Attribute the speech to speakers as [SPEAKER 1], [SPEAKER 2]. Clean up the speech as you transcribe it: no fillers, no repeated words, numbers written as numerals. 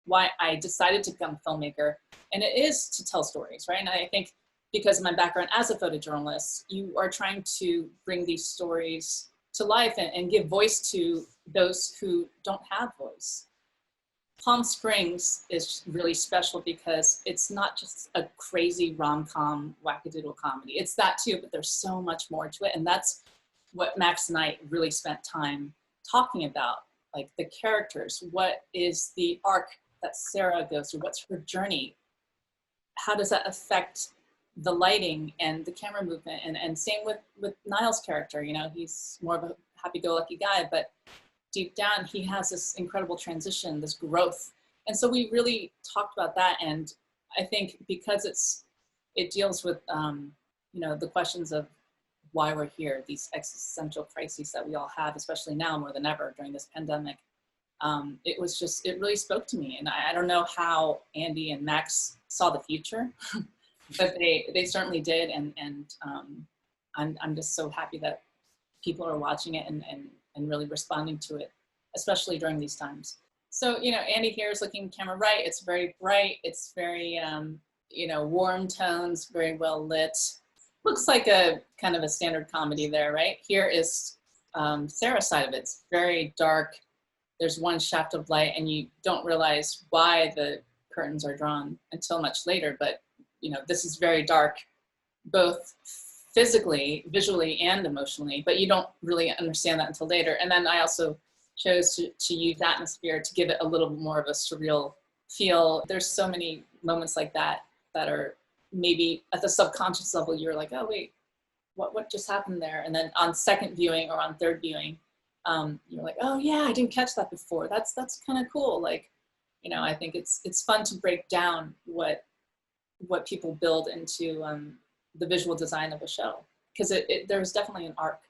[SPEAKER 1] why I decided to become a filmmaker. And it is to tell stories, right? And I think because of my background as a photojournalist, you are trying to bring these stories to life and give voice to those who don't have voice. Palm Springs is really special because it's not just a crazy rom-com wackadoodle comedy. It's that too, but there's so much more to it. And that's what Max and I really spent time talking about, like the characters. What is the arc that Sarah goes through? What's her journey? How does that affect the lighting and the camera movement? And same with Niall's character. You know, he's more of a happy-go-lucky guy, but deep down, he has this incredible transition, this growth. And so we really talked about that. And I think because it deals with, you know, the questions of why we're here, these existential crises that we all have, especially now more than ever during this pandemic. It really spoke to me. And I don't know how Andy and Max saw the future, but they certainly did. And I'm just so happy that people are watching it and really responding to it, especially during these times. So, you know, Andy here is looking camera right. It's very bright. It's very, you know, warm tones, very well lit. Looks like a kind of a standard comedy there, right? Here is Sarah's side of it. It's very dark. There's one shaft of light and you don't realize why the curtains are drawn until much later. But, you know, this is very dark, both physically, visually, and emotionally, but you don't really understand that until later. And then I also chose to use atmosphere to give it a little bit more of a surreal feel. There's so many moments like that that are maybe at the subconscious level, you're like, oh wait, what just happened there? And then on second viewing or on third viewing, you're like, oh yeah, I didn't catch that before. That's kind of cool. Like, you know, I think it's fun to break down what people build into the visual design of a show, because there's definitely an arc